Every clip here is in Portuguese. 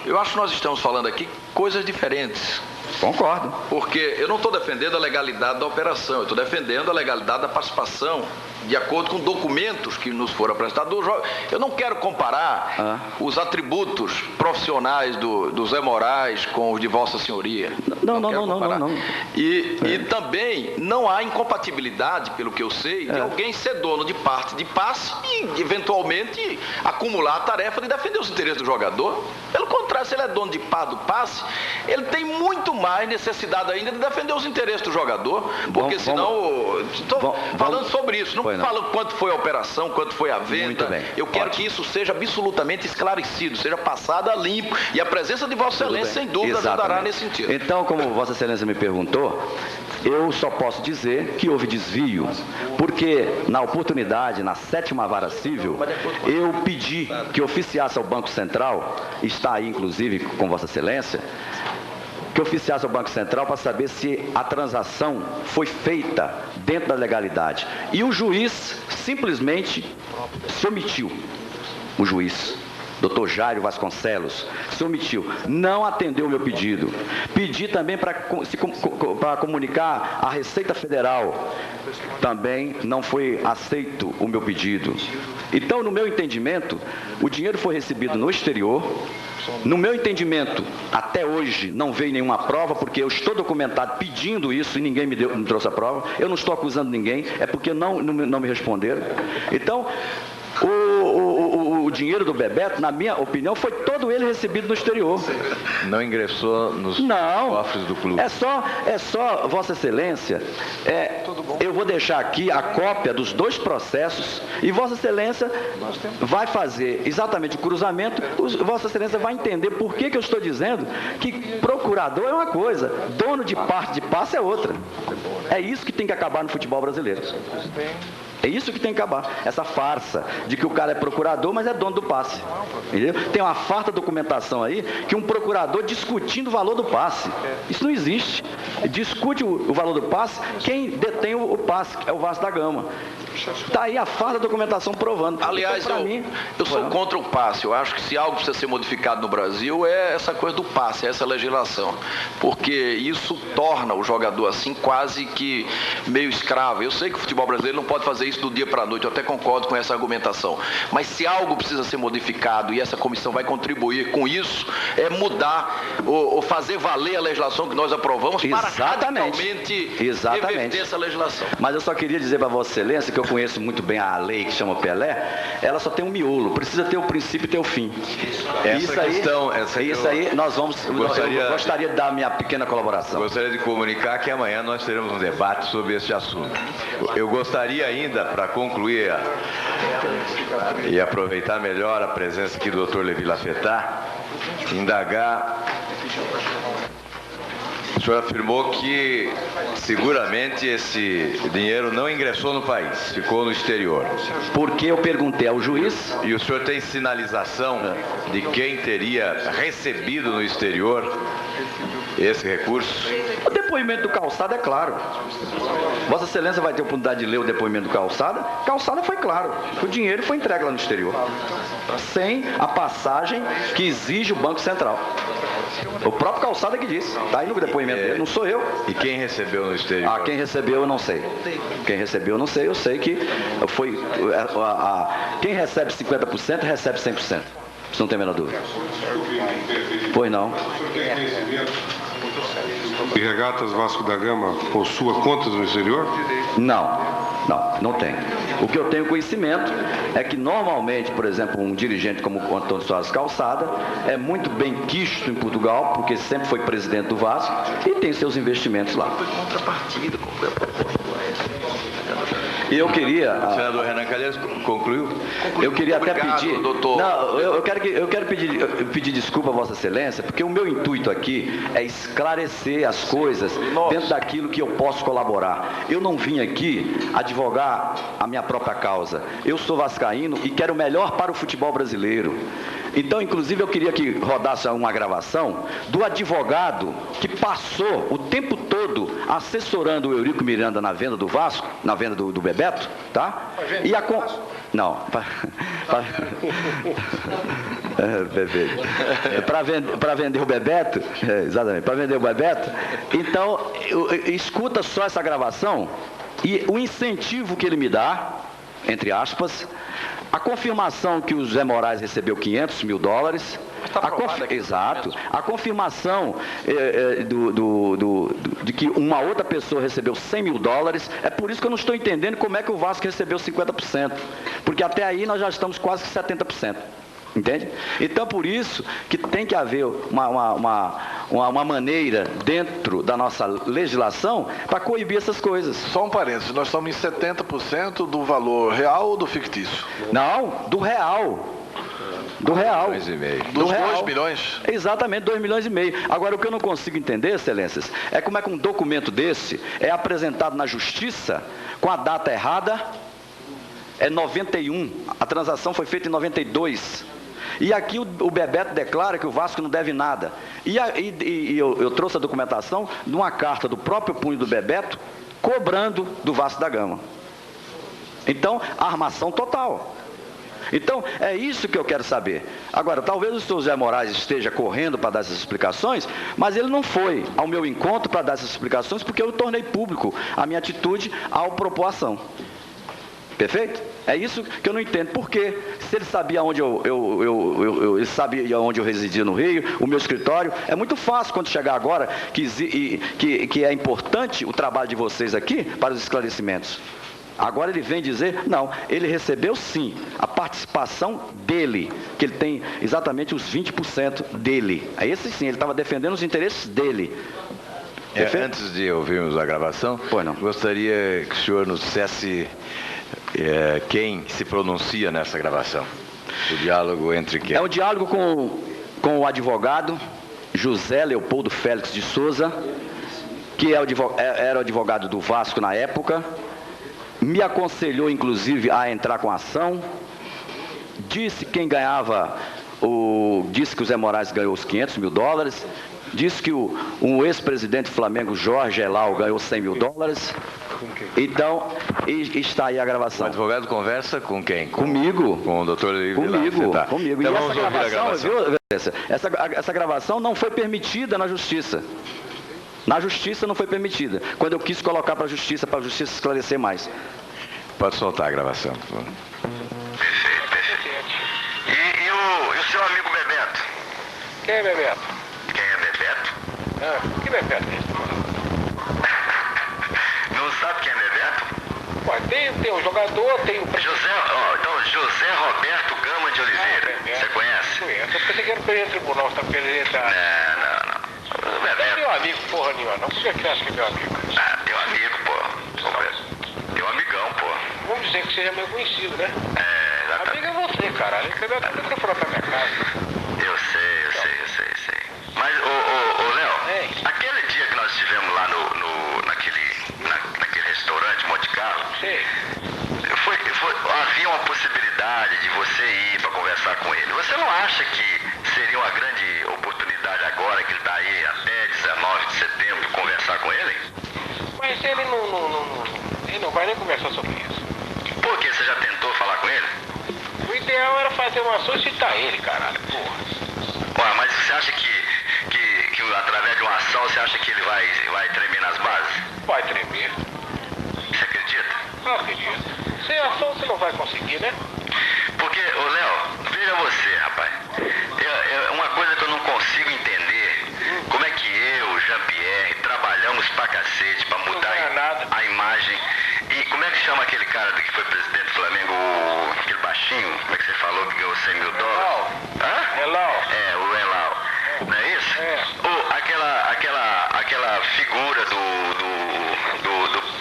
eu acho que nós estamos falando aqui coisas diferentes. Concordo. Porque eu não estou defendendo a legalidade da operação, eu estou defendendo a legalidade da participação, de acordo com documentos que nos foram apresentados. Eu não quero comparar os atributos profissionais do Zé Moraes com os de Vossa Senhoria. Não. E também não há incompatibilidade, pelo que eu sei, de alguém ser dono de parte de passe e, eventualmente, acumular a tarefa de defender os interesses do jogador. Pelo contrário, se ele é dono de parte do passe, ele tem muito mais necessidade ainda de defender os interesses do jogador, porque senão... Estou falando sobre isso, não falo quanto foi a operação, quanto foi a venda. Muito bem. Eu quero que isso seja absolutamente esclarecido, seja passado a limpo, e a presença de Vossa Excelência, sem dúvida, ajudará nesse sentido. Então, como Vossa Excelência me perguntou, eu só posso dizer que houve desvio, porque na oportunidade, na 7ª Vara Civil, eu pedi que oficiasse ao Banco Central, está aí inclusive com Vossa Excelência, que oficiasse ao Banco Central para saber se a transação foi feita dentro da legalidade. E o juiz simplesmente se omitiu. O juiz, Dr. Jairo Vasconcelos, se omitiu, não atendeu o meu pedido. Pedi também para comunicar à Receita Federal, também não foi aceito o meu pedido. Então, no meu entendimento, o dinheiro foi recebido no exterior. No meu entendimento, até hoje não veio nenhuma prova, porque eu estou documentado pedindo isso e ninguém me trouxe a prova. Eu não estou acusando ninguém, é porque não me responderam. Então, o dinheiro do Bebeto, na minha opinião, foi todo ele recebido no exterior. Não ingressou nos cofres do clube? É só Vossa Excelência, eu vou deixar aqui a cópia dos 2 processos e Vossa Excelência vai fazer exatamente o cruzamento, Vossa Excelência vai entender por que eu estou dizendo que procurador é uma coisa, dono de parte de passe é outra. É isso que tem que acabar no futebol brasileiro. É isso que tem que acabar, essa farsa de que o cara é procurador, mas é dono do passe. Entendeu? Tem uma farta documentação aí que um procurador discutindo o valor do passe. Isso não existe. Discute o valor do passe quem detém o passe, que é o Vasco da Gama. Está aí a farta documentação provando. Aliás, então, eu sou contra o passe. Eu acho que se algo precisa ser modificado no Brasil é essa coisa do passe, essa legislação. Porque isso torna o jogador assim quase que meio escravo. Eu sei que o futebol brasileiro não pode fazer isso do dia para a noite, eu até concordo com essa argumentação. Mas se algo precisa ser modificado e essa comissão vai contribuir com isso, é mudar ou fazer valer a legislação que nós aprovamos para radicalmente reverter essa legislação. Mas eu só queria dizer para Vossa Excelência que eu conheço muito bem a lei que chama Pelé, ela só tem um miolo, precisa ter o princípio e ter o fim. Isso aí nós vamos... Eu gostaria de dar a minha pequena colaboração. Gostaria de comunicar que amanhã nós teremos um debate sobre esse assunto. Eu gostaria ainda, para concluir e aproveitar melhor a presença aqui do Dr. Levi Lafetá, indagar. O senhor afirmou que seguramente esse dinheiro não ingressou no país, ficou no exterior. Porque eu perguntei ao juiz... E o senhor tem sinalização de quem teria recebido no exterior esse recurso? O depoimento do Calçada é claro. Vossa Excelência vai ter a oportunidade de ler o depoimento do Calçada. Calçada foi claro. O dinheiro foi entregue lá no exterior. Sem a passagem que exige o Banco Central. O próprio Calçada que disse. Está aí no depoimento dele, não sou eu. E quem recebeu no exterior? Quem recebeu eu não sei. Quem recebeu eu não sei. Eu sei que foi... quem recebe 50% recebe 100%. Você não tem a menor dúvida. Pois não. E Regatas Vasco da Gama possua contas no exterior? Não tem. O que eu tenho conhecimento é que normalmente, por exemplo, um dirigente como o Antônio Soares Calçada é muito bem quisto em Portugal, porque sempre foi presidente do Vasco e tem seus investimentos lá. E eu queria... O senador Renan Calheiros concluiu? Eu queria até pedir... Doutor. Não, eu quero pedir desculpa a Vossa Excelência, porque o meu intuito aqui é esclarecer as coisas dentro daquilo que eu posso colaborar. Eu não vim aqui advogar a minha própria causa. Eu sou vascaíno e quero o melhor para o futebol brasileiro. Então, inclusive, eu queria que rodasse uma gravação do advogado que passou o tempo todo assessorando o Eurico Miranda na venda do Vasco, na venda do Bebeto, tá? E a não, para vender o Bebeto, exatamente, para vender o Bebeto. Então, escuta só essa gravação e o incentivo que ele me dá, entre aspas, a confirmação que o Zé Moraes recebeu $500 mil. Exato. A confirmação de que uma outra pessoa recebeu $100 mil. É por isso que eu não estou entendendo como é que o Vasco recebeu 50%. Porque até aí nós já estamos quase que 70%. Entende? Então, por isso que tem que haver uma maneira dentro da nossa legislação para coibir essas coisas. Só um parênteses, nós estamos em 70% do valor real ou do fictício? Não, do real. Do real. 2 milhões e meio. Dos 2 milhões? Exatamente, 2 milhões e meio. Agora, o que eu não consigo entender, excelências, é como é que um documento desse é apresentado na justiça com a data errada, é 91, a transação foi feita em 92. E aqui o Bebeto declara que o Vasco não deve nada. E eu trouxe a documentação de uma carta do próprio punho do Bebeto cobrando do Vasco da Gama. Então, armação total. Então, é isso que eu quero saber. Agora, talvez o senhor Zé Moraes esteja correndo para dar essas explicações, mas ele não foi ao meu encontro para dar essas explicações porque eu tornei público a minha atitude ao propor a ação. Perfeito? É isso que eu não entendo. Por quê? Se ele sabia onde ele sabia onde eu residia no Rio, o meu escritório, é muito fácil quando chegar agora que é importante o trabalho de vocês aqui para os esclarecimentos. Agora ele vem dizer, não, ele recebeu sim a participação dele, que ele tem exatamente os 20% dele. Aí esse sim, ele estava defendendo os interesses dele. Antes de ouvirmos a gravação, gostaria que o senhor nos dissesse quem se pronuncia nessa gravação. O diálogo entre quem? É o diálogo com o advogado José Leopoldo Félix de Souza, que era o advogado do Vasco na época, me aconselhou inclusive a entrar com a ação, disse quem ganhava, disse que o Zé Moraes ganhou os $500 mil, disse que um ex-presidente do Flamengo, Jorge Elal, ganhou $100 mil. Então, está aí a gravação. O advogado conversa com quem? Comigo. Com o doutor Comigo. Então E vamos ouvir a gravação. Essa gravação não foi permitida na justiça. Na justiça não foi permitida. Quando eu quis colocar para a justiça esclarecer mais. Pode soltar a gravação, por favor. Perfeito. E o seu amigo Bebeto? Quem é Bebeto? Quem é Bebeto? Que Bebeto? Não sabe quem é Bebeto? Ué, tem um jogador, tem o... José Roberto Gama de Oliveira. Você conhece? Conheço. Eu pensei que era perante o tribunal, você tá perante a... Não. O Bebeto. Não é meu amigo, porra nenhuma, não. Por que você acha que é meu amigo? Teu amigo, pô. Teu amigão, pô. Vamos dizer que seja meu conhecido, né? Exatamente. Amigo é você, caralho. Você vai nunca foram pra minha casa. Eu sei. Mas, Léo, aquele dia que nós estivemos lá naquele restaurante Monte Carlo, Sei. havia uma possibilidade de você ir para conversar com ele. Você não acha que seria uma grande oportunidade agora que ele está aí até 19 de setembro conversar com ele? Mas ele não vai nem conversar sobre isso. Por quê? Você já tentou falar com ele? O ideal era fazer uma ação e citar ele, caralho, porra. Ué, mas você acha que através de uma ação, você acha que ele vai tremer nas bases? Vai tremer. Você acredita? Não acredito. Sem ação você não vai conseguir, né? Porque, Léo, veja você, rapaz. Uma coisa que eu não consigo entender, como é que eu, Jean-Pierre, trabalhamos pra cacete pra mudar a imagem. E como é que chama aquele cara que foi presidente do Flamengo, aquele baixinho, como é que você falou que ganhou $100 mil? Hã? Elal. O Elal. Não é isso? Aquela figura do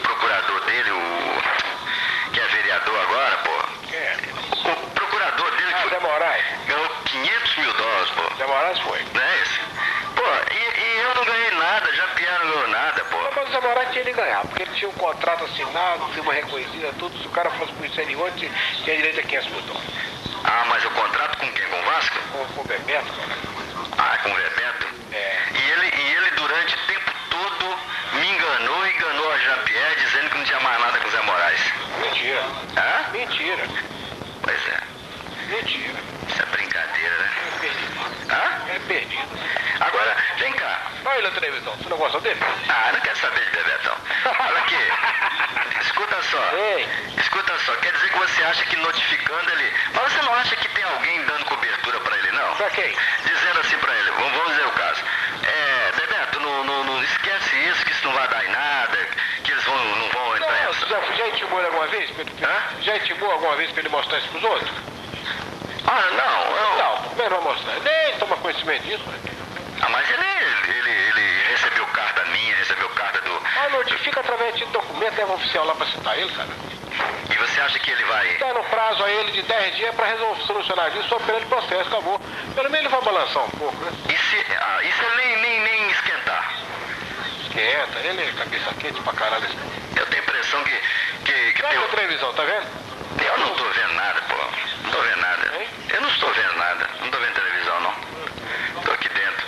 procurador dele, que é vereador agora, pô. O procurador dele Zé Moraes. ganhou $500 mil, pô. Zé Moraes foi. Não é isso? Pô, e eu não ganhei nada, Jean-Pierre não ganhou nada, pô. Mas o Zé Moraes tinha de ganhar, porque ele tinha um contrato assinado, firma reconhecida, tudo. Se o cara fosse pro exterior, tinha direito a $500 mil. Ah, mas o contrato com quem? Com o Vasco? Com o Bebeto, cara. Ah, com o Bebeto? É. E ele durante o tempo todo me enganou e enganou a Jean-Pierre dizendo que não tinha mais nada com o Zé Moraes. Mentira. Hã? Mentira. Pois é. Mentira. Isso é brincadeira, né? É perdido. Hã? É perdido. Agora, vem cá. Olha ele na televisão. Você não gosta dele? Ah, eu não quero saber de Bebetão. Olha aqui. Escuta só. Ei. Escuta só. Quer dizer que você acha que notificando ele... Mas você não acha que tem alguém dando cobertura pra ele, não? Pra quem? Dizendo assim pra ele. Vamos dizer o caso. Bebeto, não esquece isso, que isso não vai dar em nada, que eles não vão entrar em ação. Já intimou ele alguma vez? Já intimou alguma vez pra ele mostrar isso pros outros? Ah, não. Não, como ele vai mostrar? Nem toma conhecimento disso, né? Ah, mas ele recebeu carta minha, recebeu carta do... Ah, notifica através de documento, leva um oficial lá pra citar ele, cara. E você acha que ele vai... Dá no prazo a ele de 10 dias pra solucionar isso, só pelo processo, acabou. Pelo menos ele vai balançar um pouco, né? E se ele nem esquentar? Esquenta, ele é cabeça quente pra caralho. Eu tenho a impressão que Olha tem... a televisão, tá vendo? Eu não tô vendo nada, pô. Não tô vendo nada. Hein? Eu não estou vendo nada. Não tô vendo televisão, não. Tô aqui dentro.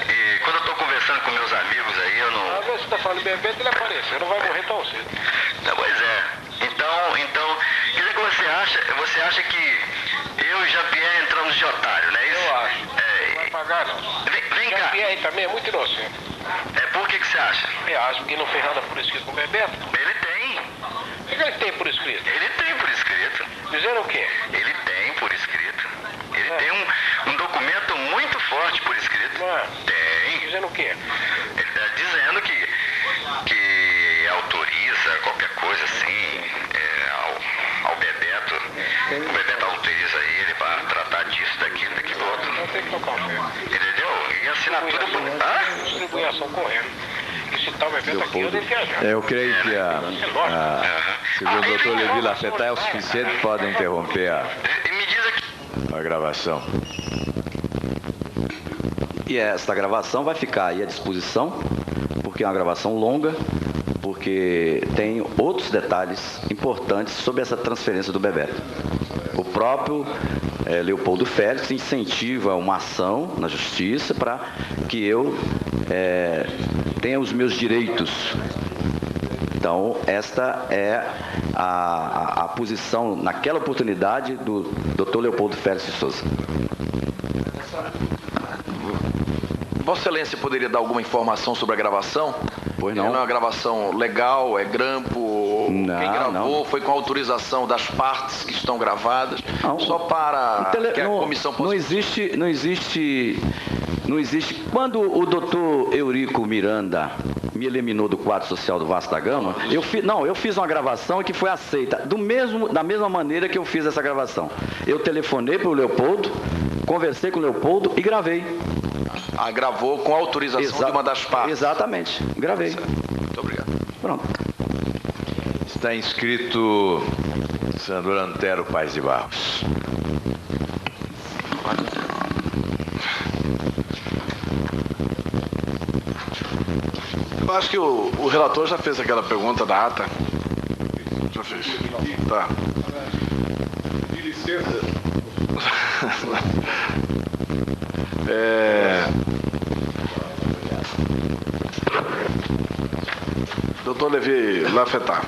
E quando eu tô conversando com meus amigos aí, eu não... Às vezes você tá falando de Bebeto, ele apareceu, não vai morrer tão cedo. Pois é. Então, quer dizer que você acha que eu e Jean-Pierre entramos de otário, não é isso? Eu acho. Não vai pagar, não. Vem cá. Jean-Pierre também é muito inocente. Por que você acha? Eu acho que não fez nada por escrito com o Bebeto. Ele tem. O que ele tem por escrito? Ele tem por escrito. Dizendo o quê? Ele tem por escrito. Ele tem um documento muito forte por escrito. Tem. Dizendo o quê? Ele está dizendo que autoriza qualquer coisa assim ao Bebeto. O Bebeto autoriza ele para tratar disso, daquilo outro. Então tem que tocar o ferro. Entendeu? E a assinatura por... Hã? Distribuir ação correndo. E se tal Bebeto aqui, eu devo viajar. Eu creio que segundo o doutor Levi Lafetá é o suficiente, podem interromper E me diz aqui... a gravação. E esta gravação vai ficar aí à disposição, porque é uma gravação longa, porque tem outros detalhes importantes sobre essa transferência do Bebeto. O próprio Leopoldo Félix incentiva uma ação na justiça para que eu tenha os meus direitos. Então, esta é a posição, naquela oportunidade, do Dr. Leopoldo Félix de Souza. Vossa Excelência poderia dar alguma informação sobre a gravação? Pois não. É uma gravação legal, é grampo? Não, quem gravou não. foi com autorização das partes que estão gravadas? Não. Só para que a comissão possa... Não existe. Quando o doutor Eurico Miranda me eliminou do quadro social do Vasco da Gama, eu fiz uma gravação que foi aceita da mesma maneira que eu fiz essa gravação. Eu telefonei para o Leopoldo, conversei com o Leopoldo e gravei. Ah, gravou com autorização de uma das partes. Exatamente, gravei. Muito obrigado. Pronto. Está inscrito Sandro Antero Paes de Barros. Eu acho que o relator já fez aquela pergunta da ata. Já fez. Tá. De licença. Doutor Levi Lafetá.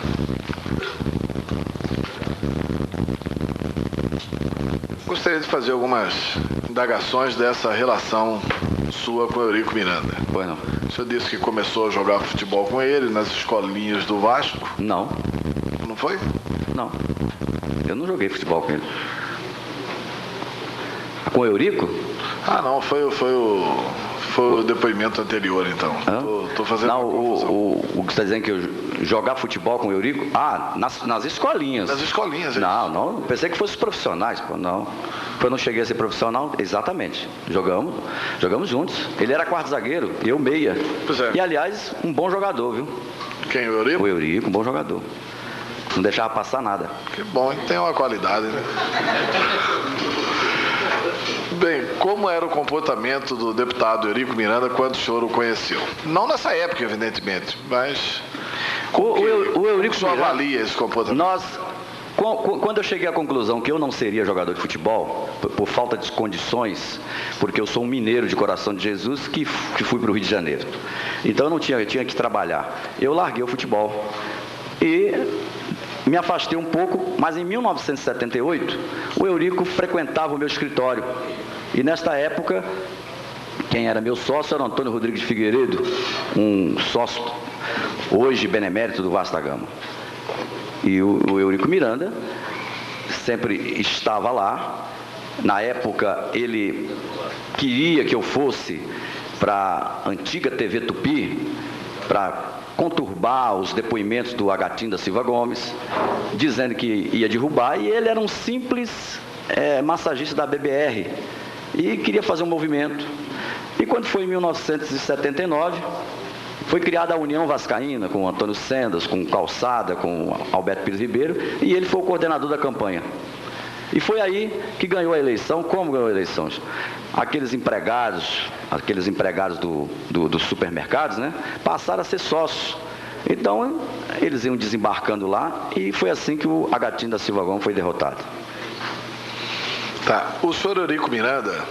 Gostaria de fazer algumas indagações dessa relação sua com o Eurico Miranda. Pois não. O senhor disse que começou a jogar futebol com ele nas escolinhas do Vasco. Não, Não foi? não. Eu não joguei futebol com ele. Com o Eurico? Ah, não. Foi o depoimento anterior, então. Tô fazendo Não, uma confusão. o que você está dizendo que eu jogar futebol com o Eurico? Ah, nas escolinhas. Nas escolinhas, é Não, pensei que fosse profissionais, pô, não. Eu não cheguei a ser profissional, exatamente. Jogamos juntos. Ele era quarto zagueiro, eu meia. Pois é. E, aliás, um bom jogador, viu? Quem, o Eurico? O Eurico, um bom jogador. Não deixava passar nada. Que bom, hein? Tem uma qualidade, né? Bem, como era o comportamento do deputado Eurico Miranda quando o senhor o conheceu? Não nessa época, evidentemente, mas... O Eurico Como o senhor Miranda, avalia esse comportamento? Quando eu cheguei à conclusão que eu não seria jogador de futebol, por falta de condições, porque eu sou um mineiro de coração de Jesus que fui para o Rio de Janeiro. Então eu tinha que trabalhar. Eu larguei o futebol e me afastei um pouco, mas em 1978, o Eurico frequentava o meu escritório. E nesta época, quem era meu sócio era o Antônio Rodrigues de Figueiredo, um sócio hoje benemérito do Vasco da Gama. E o Eurico Miranda sempre estava lá. Na época, ele queria que eu fosse para a antiga TV Tupi, para conturbar os depoimentos do Agatim da Silva Gomes, dizendo que ia derrubar, e ele era um simples massagista da BBR e queria fazer um movimento. E quando foi em 1979, foi criada a União Vascaína, com Antônio Sendas, com Calçada, com Alberto Pires Ribeiro, e ele foi o coordenador da campanha. E foi aí que ganhou a eleição. Como ganhou a eleição? Aqueles empregados dos supermercados, né, passaram a ser sócios. Então, eles iam desembarcando lá, e foi assim que o Agatim da Silva Gomes foi derrotado. Tá. O senhor Eurico Miranda,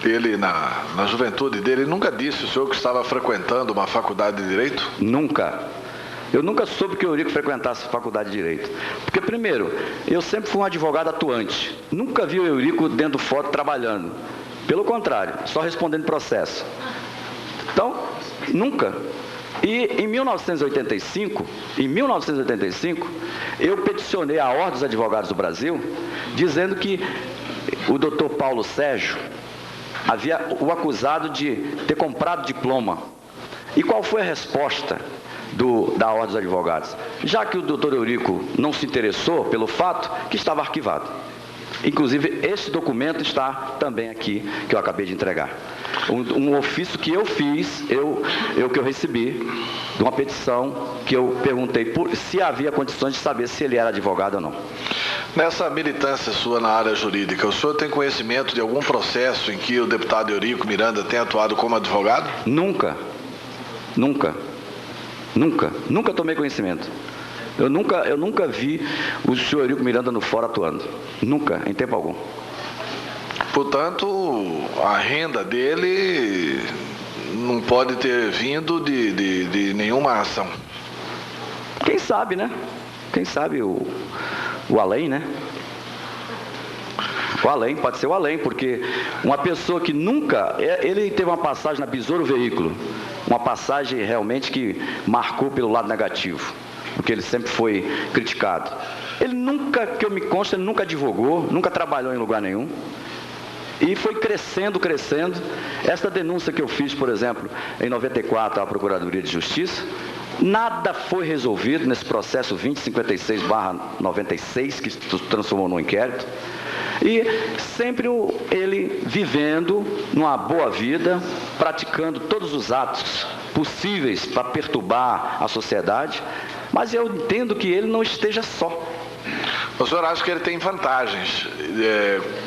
ele na juventude dele, nunca disse o senhor que estava frequentando uma faculdade de Direito? Nunca. Eu nunca soube que o Eurico frequentasse a faculdade de Direito. Porque, primeiro, eu sempre fui um advogado atuante. Nunca vi o Eurico dentro do fórum trabalhando. Pelo contrário, só respondendo processo. Então, nunca. E em 1985, eu peticionei a Ordem dos Advogados do Brasil, dizendo que o doutor Paulo Sérgio havia o acusado de ter comprado diploma. E qual foi a resposta da Ordem dos Advogados? Já que o doutor Eurico não se interessou pelo fato, que estava arquivado. Inclusive, esse documento está também aqui, que eu acabei de entregar. Um ofício que eu fiz, que eu recebi, de uma petição que eu perguntei se havia condições de saber se ele era advogado ou não. Nessa militância sua na área jurídica, o senhor tem conhecimento de algum processo em que o deputado Eurico Miranda tenha atuado como advogado? Nunca tomei conhecimento. Eu nunca vi o senhor Eurico Miranda no fórum atuando. Nunca, em tempo algum. Portanto, a renda dele não pode ter vindo de nenhuma ação. Quem sabe, né? Quem sabe o além, né? O além, pode ser o além, porque uma pessoa que nunca... Ele teve uma passagem na Besouro Veículo, uma passagem realmente que marcou pelo lado negativo, porque ele sempre foi criticado. Ele nunca, que eu me consta, ele nunca advogou, nunca trabalhou em lugar nenhum. E foi crescendo. Essa denúncia que eu fiz, por exemplo, em 94 à Procuradoria de Justiça, nada foi resolvido nesse processo 2056/96, que se transformou num inquérito. E sempre ele vivendo numa boa vida, praticando todos os atos possíveis para perturbar a sociedade, mas eu entendo que ele não esteja só. O senhor acha que ele tem vantagens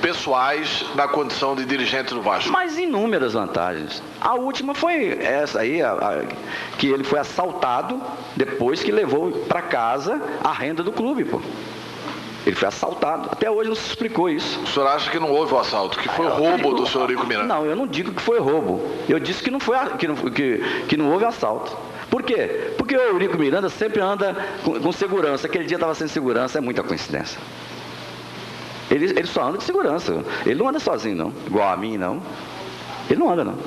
pessoais na condição de dirigente do Vasco? Mas inúmeras vantagens. A última foi essa aí, que ele foi assaltado depois que levou para casa a renda do clube, pô. Ele foi assaltado. Até hoje não se explicou isso. O senhor acha que não houve o assalto, que foi roubo do senhor Eurico Miranda? Não, eu não digo que foi roubo. Eu disse que não houve assalto. Por quê? Porque o Eurico Miranda sempre anda com segurança. Aquele dia estava sem segurança, é muita coincidência. Ele só anda de segurança. Ele não anda sozinho, não. Igual a mim, não. Ele não anda, não.